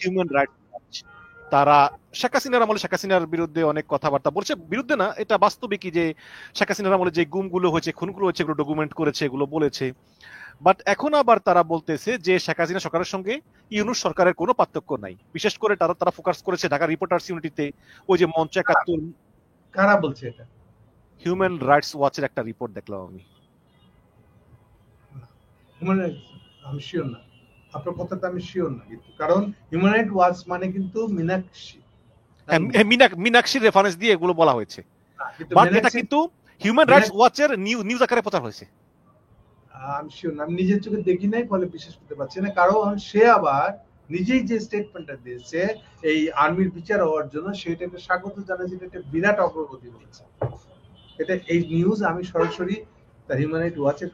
Human rights watch, তারা শেখ হাসিনার আমলে শেখ হাসিনার বিরুদ্ধে অনেক কথাবার্তা বলছে, বিরুদ্ধে না, এটা বাস্তবিকই যে শেখ হাসিনার আমলে যে গুমগুলো হয়েছে, খুনগুলো হয়েছে, এগুলো ডকুমেন্ট করেছে, এগুলো বলেছে। বাট এখন আবার তারা বলতেছে যে শেখ হাসিনা সরকারের সঙ্গে ইউনূস সরকারের কোনো পার্থক্য নাই। বিশেষ করে তারা ফোকাস করেছে ঢাকা রিপোর্টার্স ইউনিটিতে ওই যে মঞ্চ ৭১। কারা বলছে এটা? হিউম্যান রাইটস ওয়াচের একটা রিপোর্ট দেখলাম আমি। আমি শিওর না, আপনার কথাটা আমি শিওর না, কিন্তু কারণ হিউম্যান রাইটস ওয়াচ মানে কিন্তু মীনাক্ষী, মীনাক্ষীর রেফারেন্স দিয়ে এগুলো বলা হয়েছে, বাট এটা কিন্তু হিউম্যান রাইটস ওয়াচের নিউজ আকারে প্রচার হয়েছে। আমি শিওর না, আমি নিজের চোখে দেখি নাই, ফলে বিশ্বাস করতে পারছি না। কারণ সে আবার নিজেই যে স্টেটমেন্টটা দিয়েছে এই আর্মির বিচার হওয়ার জন্য, সেটাকে স্বাগত জানায়, যেটা একটা বিরাট অগ্রগতি বলেছে। এটা এই নিউজ আমি সরাসরি তার হিউম্যান রাইটস ওয়াচের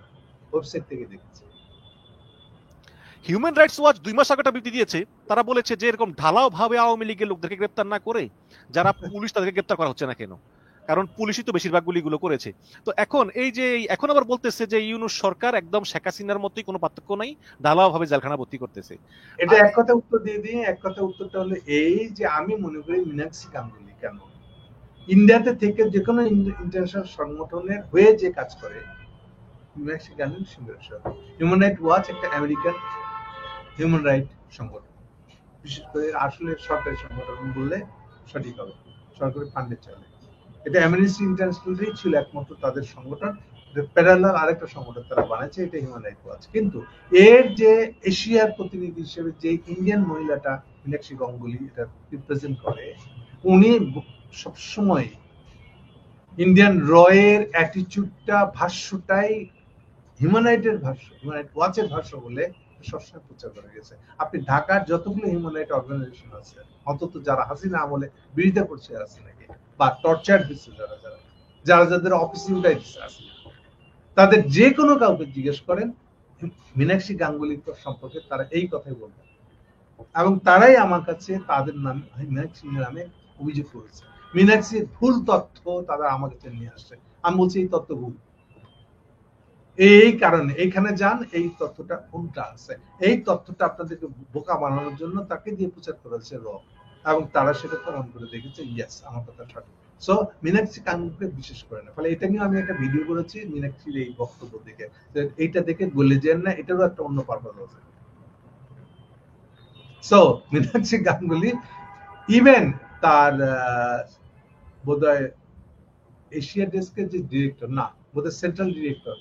ওয়েবসাইট থেকে দেখেছি। হিউম্যান রাইটস ওয়াচ 2 মাস আগে একটা বিবৃতি দিয়েছে, তারা বলেছে যে এরকম ঢালাও ভাবে আওয়ামী লীগের লোকদেরকে গ্রেপ্তার না করে যারা পুলিশ, তাদেরকে গ্রেপ্তার করা হচ্ছে না কেন, কারণ পুলিশই তো বেশিরভাগ গুলিগুলো করেছে। তো এখন আবার বলতেছে যে ইউনূস সরকার একদম শেখ হাসিনার মতোই, কোনো পার্থক্য নাই, ঢালাও ভাবে জেলখানা ভর্তি করতেছে। এটা এক কথা উত্তর দিয়ে দিই। এক কথা উত্তরটা হলো এই যে আমি মনে করি মীনাক্ষী গাঙ্গুলি কেন ইন্ডিয়াতে থেকে যে কোনো ইন্টারন্যাশনাল সংগঠনের হয়ে যে কাজ করে, Meenakshi Ganguly human right watch একটা আমেরিকান হিউম্যান রাইট সংগঠন, বিশেষ করে আসলে সরকারি সংগঠন বললে সঠিক হবে, সরকারি ফান্ডে চলে। এটা অ্যামনেস্টি ইন্টারন্যাশনালই ছিল একমাত্র তাদের সংগঠন, প্যারালাল আরেকটা সংগঠন তারা বানাচ্ছে, এটা হিউম্যান রাইট ওয়াচ। কিন্তু এর যে এশিয়ার প্রতিনিধি হিসেবে যে ইন্ডিয়ান মহিলাটা মীনাক্ষী গাঙ্গুলি এটা রিপ্রেজেন্ট করে, উনি সবসময় ইন্ডিয়ান রয়ের অ্যাটিটিউডটা, ভাষ্যটাই হিউম্যান রাইটের ভাষ্য, হিউম্যান রাইট ওয়াচের ভাষ্য বলে সবসময় প্রচার করে গেছে। আপনি ঢাকার যতগুলো হিউম্যান রাইট অর্গানাইজেশন আছে, অন্তত যারা হাসিনা আমলে বিরোধিতা করছে হাসিনাকে বা টর্চার দিচ্ছে, যাদের অফিস ইউটাইটিস আছে, তাদের যে কোনো কাউকে জিজ্ঞেস করেন মীনাক্ষী গাঙ্গুলি সম্পর্কে, তারা এই কথাই বলবেন, এবং তারাই আমার কাছে তাদের নামে মীনাক্ষী নামে অভিযোগ করেছে। মীনাক্ষীর ভুল তথ্য তারা আমার কাছে নিয়ে আসছে, আমি বলছি এই তথ্য ভুল, এই কারণে এইখানে যান, এই তথ্যটা উল্টা আছে, এই তথ্যটা আপনাদেরকে বোকা বানানোর জন্য তাকে দিয়ে প্রচার করেছে র, এবং তারা সেটা প্রমাণ করে দেখেছে ইয়েস আমার কথা সঠিক। সো মীনাক্ষী গাঙ্গুলিকে বিশেষ করে না, ফলে এটা নিয়ে আমি একটা ভিডিও করেছি মীনাক্ষীর এই বক্তব্য দেখে, এইটা দেখে বলে যেন না এটারও একটা অন্য পারপাস আছে। সো মীনাক্ষী গাঙ্গুলি ইভেন তার বোধহয় এশিয়া ডেস্কের যে ডিরেক্টর, না বোধহয় সেন্ট্রাল ডিরেক্টর,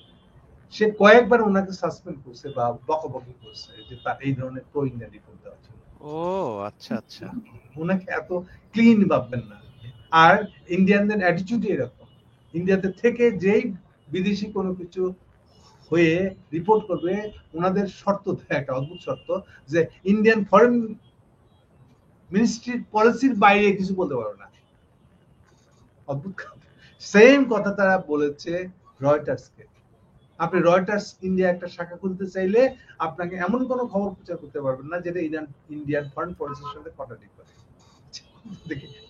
সে কয়েকবার ওনাকে সাসপেন্ড করছে বা বকাবকি করছে যে তার এই ধরনের প্রো ইন্ডিয়ান রিপোর্ট দেওয়ার জন্য। ও আচ্ছা আচ্ছা, ওনাকে এত ক্লিন ভাববেন না। আর ইন্ডিয়ানদের অ্যাটিটিউড এরকম, ইন্ডিয়াতে থেকে যেই বিদেশি কোনো কিছু হয়ে রিপোর্ট করবে, ওনাদের শর্ত দেয় একটা অদ্ভুত শর্ত, যে ইন্ডিয়ান ফরেন মিনিস্ট্রির পলিসির বাইরে কিছু বলতে পারবে না। অদ্ভুত। সেম কথা তারা বলেছে রয়টার্সকে। আপনি রয়টার্স ইন্ডিয়া একটা শাখা খুলতে চাইলে আপনাকে এমন কোনো খবর প্রচার করতে পারবেন না যেটা ইন্ডিয়ান ফরেন পলিসির সাথে কন্ট্রাডিক্ট করে।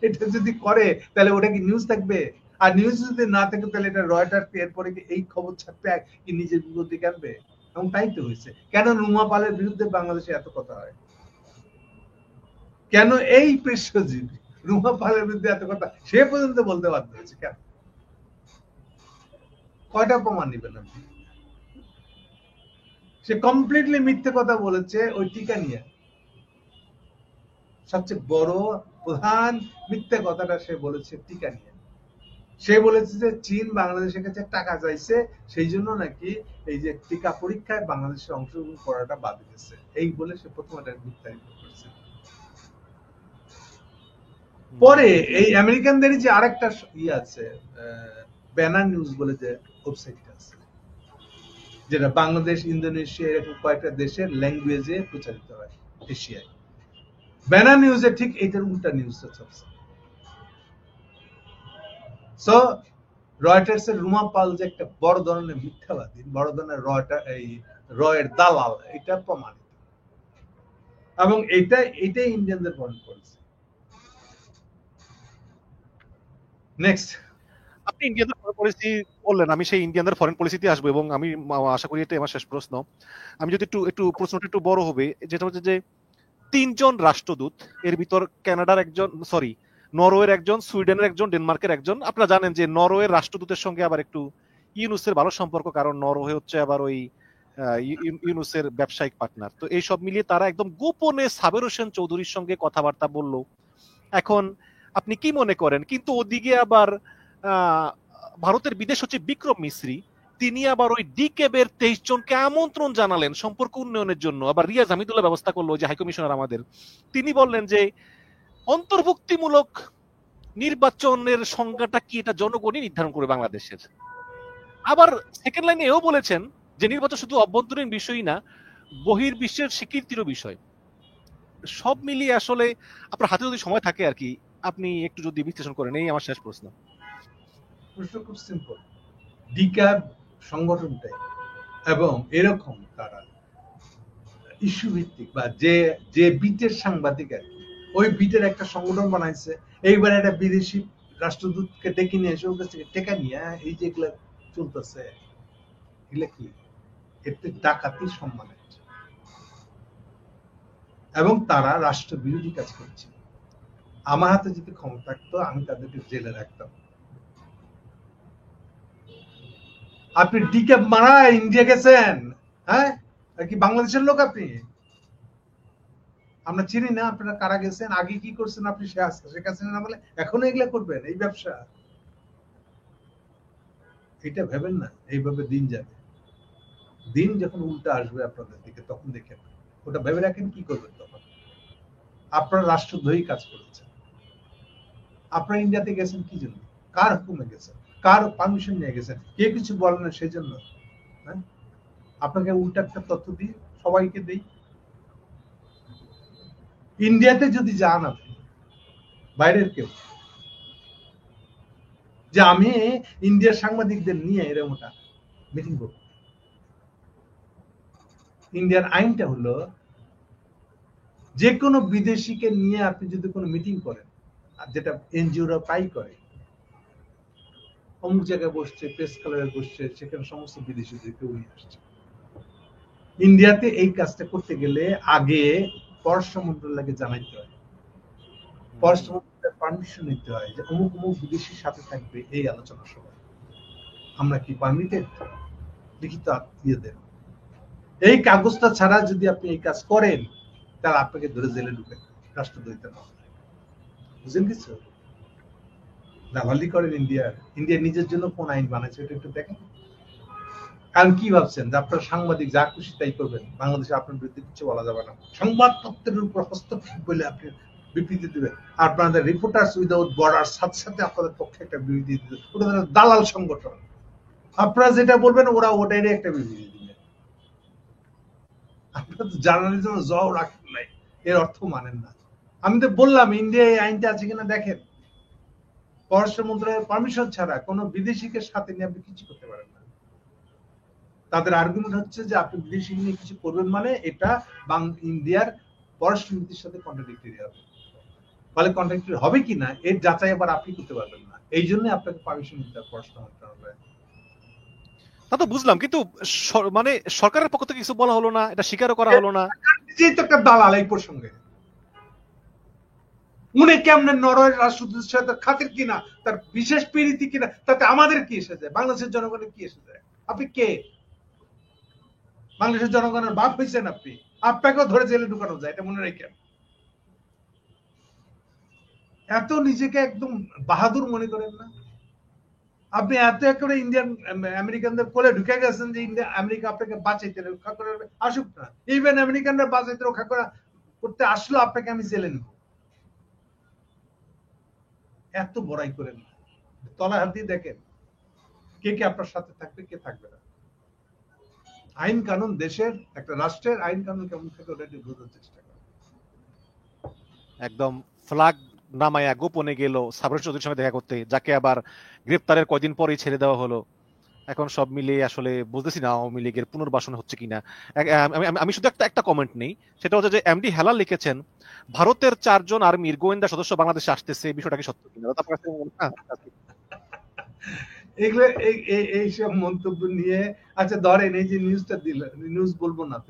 এটা যদি করে তাহলে ওটা কি নিউজ থাকবে? আর নিউজ যদি না থাকে তাহলে এটা রয়টার্স এরপরে কি এই খবর ছাপবে কি নিজের বিরুদ্ধে আনবে? এবং তাই তো হয়েছে। কেন রুমা পালের বিরুদ্ধে বাংলাদেশে এত কথা হয়? কেন এই পৃষ্ঠজীবী রুমা পালের বিরুদ্ধে এত কথা সে পর্যন্ত বলতে বাধ্য হয়েছে? কেন? কয়টা প্রমাণ নেবেন আপনি? সে কমপ্লিটলি মিথ্যে কথা বলেছে ওই টিকা নিয়ে। সবচেয়ে বড় প্রধান মিথ্যে কথাটা সে বলেছে টিকা নিয়ে। সে বলেছে যে চীন বাংলাদেশের কাছে টাকা চাইছে, সেই জন্য নাকি এই যে টিকা পরীক্ষায় বাংলাদেশে অংশগ্রহণ করাটা বাদ দিয়েছে, এই বলে সে প্রথম এটা মিথ্যায়িত করেছে। পরে এই আমেরিকানদের যে আরেকটা ইয়ে আছে, ব্যানার নিউজ বলে যে ওয়েবসাইট আছে, যেটা বাংলাদেশ, ইন্দোনেশিয়া এরকম কয়েকটা দেশের ল্যাঙ্গুয়েজে প্রচারিত হয় এশিয়ায়। ব্যানার নিউজে ঠিক এইটার উল্টা নিউজটা চলছে। সো রয়টার্স এর রুমা পাল যে একটা বড় ধরনের মিথ্যাবাদী, বড় ধরনের রয়ের দালাল, এটা প্রমাণিত, এবং এইটাই ইন্ডিয়ানদের পয়েন্ট করেছে। নেক্সট, আপনি ইন্ডিয়ানদের ফরেন পলিসি বললেন, আমি সেই ইন্ডিয়ানদের ফরেন পলিসিতে আসবো, এবং আমি আশা করি এটাই আমার শেষ প্রশ্ন। আমি যদি একটু প্রশ্নটা একটু বড় হবে, যেটা হচ্ছে যে 3 জন রাষ্ট্রদূত, এর ভিতর কানাডার একজন, সরি নরওয়ের একজন, সুইডেনের একজন, ডেনমার্কের একজন। আপনারা জানেন যে নরওয়ের রাষ্ট্রদূতের সঙ্গে আবার একটু ইউনুসের ভালো সম্পর্ক, কারণ নরওয়ে হচ্ছে আবার ওই ইউনুসের ব্যবসায়িক পার্টনার। তো এই সব মিলিয়ে তারা একদম গোপনে সাবের হোসেন চৌধুরীর সঙ্গে কথাবার্তা বলল। এখন আপনি কি মনে করেন? কিন্তু ওদিকে আবার ভারতের বিদেশ সচিব বিক্রম মিশ্রি তিনি আবার ওই ডিকেবের 23 জনকে আমন্ত্রণ জানালেন সম্পর্ক উন্নয়নের জন্য। আবার রিয়াজ হামিদুল্লাহ ব্যবস্থা করলো, যে হাইকমিশনার আমাদের, তিনি বললেন যে অন্তর্ভুক্তিমূলক নির্বাচনের সংজ্ঞাটা কি এটা জনগণই নির্ধারণ করবে বাংলাদেশের। আবার সেকেন্ড লাইনে এও বলেছেন যে নির্বাচন শুধু অভ্যন্তরীণ বিষয়ই না, বহির্বিশ্বের স্বীকৃতিরও বিষয়। সব মিলিয়ে আসলে আপনার হাতে যদি সময় থাকে আর কি, আপনি একটু যদি বিশ্লেষণ করেন। এই আমার শেষ প্রশ্ন। প্রশ্ন খুব সিম্পল। ডিক্যাব সংগঠনটাই এবং এরকম তারা ইস্যু ভিত্তিক বা যে বিটের সাংবাদিক আর কি, ওই বিটের একটা সংগঠন বানাইছে। এইবার একটা বিদেশি রাষ্ট্রদূতকে ডেকে নিয়ে এসে ওর কাছ থেকে টেকা নিয়ে এই যে এগুলা চলতেছে, এগুলা কি? এতে ডাকাতির সম্মানের, এবং তারা রাষ্ট্র বিরোধী কাজ করছে। আমার হাতে যদি ক্ষমতা থাকতো আমি তাদেরকে জেলে রাখতাম। আপনি ডিক্যাব মারা ইন্ডিয়া গেছেন, হ্যাঁ? আর কি বাংলাদেশের লোক আপনি? আমরা চিনি না আপনারা কারা গেছেন, আগে কি করছেন আপনি? শেখ হাসিনা না বলে এখনো এগুলা করবেন? এই ব্যবসা, এটা ভেবেন না এইভাবে দিন যাবে। দিন যখন উল্টা আসবে আপনাদের দিকে তখন দেখেন, ওটা ভেবে রাখেন কি করবেন তখন। আপনারা রাষ্ট্রদ্রোহী কাজ করেছেন। আপনারা ইন্ডিয়াতে গেছেন কি জন্য? কার হুকুমে গেছেন? কার পারমিশন নিয়ে গেছেন? কে কিছু বলেন না সেই জন্য? হ্যাঁ, আপনাকে উল্টা একটা তথ্য দিই, সবাইকে দিই। ইন্ডিয়াতে যদি যান আপনি, বাইরের কেউ, যে আমি ইন্ডিয়ার সাংবাদিকদের নিয়ে এরকম একটা মিটিং করব, ইন্ডিয়ার আইনটা হলো যে কোনো বিদেশিকে নিয়ে আপনি যদি কোনো মিটিং করেন, আর যেটা এনজিওরা প্রায় করে, অমুক জায়গায় বসছে, প্রেস ক্লাবে বসছে, সেখানে সমস্ত বিদেশিদেরকে নিয়ে আসছে। ইন্ডিয়াতে এই কাজটা করতে গেলে আগে পররাষ্ট্র মন্ত্রণালয়কে জানাইতে হয়, পররাষ্ট্র মন্ত্রণালয়ের পারমিশন নিতে হয় যে অমুক অমুক বিদেশির সাথে থাকবে এই আলোচনা সভায়, আমরা কি পারমিটেড? লিখিত দিয়ে দেন। এই কাগজটা ছাড়া যদি আপনি এই কাজ করেন তাহলে আপনাকে ধরে জেলে ঢুকে রাষ্ট্রদ্রোহিতা মামলায়। বুঝলেন কিছু? দালালি করেন ইন্ডিয়ার। ইন্ডিয়া নিজের জন্য কোন আইন বানাইছে এটা একটু দেখেন। কারণ কি ভাবছেন যে আপনার সাংবাদিক যা খুশি তাই করবেন? বাংলাদেশে আপনার বিরুদ্ধে কিছু বলা যাবে না, সংবাদ তত্ত্বের উপর হস্তক্ষেপ বলে আপনি বিবৃতি দিবেন। আপনাদের রিপোর্টার্স উইদাউট বর্ডার সাথে সাথে আপনাদের পক্ষে একটা বিবৃতি দিবে, ওটা দালাল সংগঠন। আপনারা যেটা বলবেন ওরা ওটাই একটা বিবৃতি দিবে। আপনারা তো জার্নালিজম জও রাখেন নাই, এর অর্থ মানেন না। আমি তো বললাম ইন্ডিয়া এই আইনটা আছে কিনা দেখেন। পররাষ্ট্র মন্ত্রণালয়ের পারমিশন ছাড়া কোনো বিদেশিকে সাথে নিয়ে আপনি কিছু করতে পারেন না। তাদের আর্গুমেন্ট হচ্ছে যে আপনি বিদেশি নিয়ে কিছু করবেন মানে এটা ইন্ডিয়ার পররাষ্ট্র নীতির সাথে কন্ট্রাডিক্টরি হবে। ফলে কন্ট্রাডিক্টরি হবে কিনা এর যাচাই আবার আপনি করতে পারবেন না, এই জন্য আপনাকে পারমিশন নিতে হবে পররাষ্ট্র মন্ত্রণালয়ে। তা তো বুঝলাম, কিন্তু মানে সরকারের পক্ষ থেকে কিছু বলা হলো না, এটা স্বীকারও করা হলো না। নিজেই তো একটা দালাল এই প্রসঙ্গে। উনি কেমনে নরওয়ের রাষ্ট্রদূতের সাথে খাতির কিনা, তার বিশেষ প্রীতি কিনা, তাতে আমাদের কি এসে যায়? বাংলাদেশের জনগণের কি এসে যায়? আপনি কে? বাংলাদেশের জনগণের বাপ হয়েছেন আপনি? আপনাকেও ধরে জেলে ঢুকানো যায়, এটা মনে রেখেন। এত নিজেকে একদম বাহাদুর মনে করেন না আপনি? এত একেবারে ইন্ডিয়ান আমেরিকানদের কোলে ঢুকে গেছেন যে ইন্ডিয়া আমেরিকা আপনাকে বাঁচাইতে রক্ষা করে আসুক না, ইভেন আমেরিকানরা বাঁচাইতে রক্ষা করতে আসলো আপনাকে আমি জেলে নেব। এত বড়াই করেন না, তলা হাত দিয়ে দেখেন কে কে আপনার সাথে থাকবে, কে থাকবে না। আইন কানুন, দেশের একটা রাষ্ট্রের আইন কানুন কেমন থাকে ওটা একটু বোঝার চেষ্টা করেন। একদম ফ্ল্যাগ নামায়া গোপনে গেল সাবরেশ চৌধুরীর সঙ্গে দেখা করতে, যাকে আবার গ্রেপ্তারের কয়দিন পরেই ছেড়ে দেওয়া হলো। এখন সব মিলিয়ে আসলে বুঝতেছি না আওয়ামী লীগের পুনর্বাসন হচ্ছে কিনা। আমি শুধু একটা কমেন্ট নেই, সেটা হচ্ছে যে এমডি হেলাল লিখেছেন ভারতের 4 জন আর্মির গোয়েন্দা সদস্য বাংলাদেশে আসতেছে, বিষয়টা কি সত্য কিনা? এগুলো এইসব মন্তব্য নিয়ে, আচ্ছা ধরেন এই যে নিউজটা দিল, নিউজ বলবো না তো,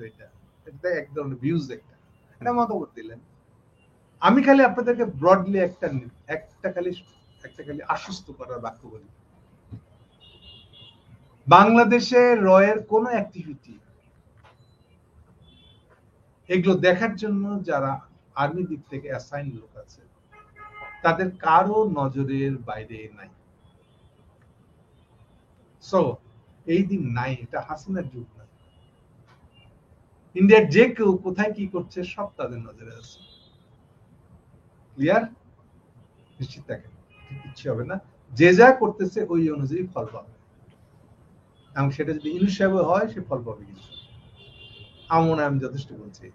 এটা এক ধরনের ভিউজ, একটা এটা মতামত দিলেন। আমি খালি আপনাদেরকে ব্রডলি একটা খালি আশ্বস্ত করার বাক্য বলি, বাংলাদেশে রয়ের কোন অ্যাক্টিভিটি এগুলো দেখার জন্য যারা আর্মি দিক থেকে অ্যাসাইন লোক আছে তাদের কারো নজরের বাইরে নাই। সো এই দিন নাই, এটা হাসিনার যুগ না। ইন্ডিয়ার যে কেউ কোথায় কি করছে সব তাদের নজরে আছে। ক্লিয়ার? নিশ্চিত থাকেন, কিচ্ছু হবে না। যে যা করতেছে ওই অনুযায়ী ফল পাবে, এবং সেটা যদি ইউনুস সাহেব হয় সে ফল পাবে কিছু। আমার মনে হয় আমি যথেষ্ট বলছি।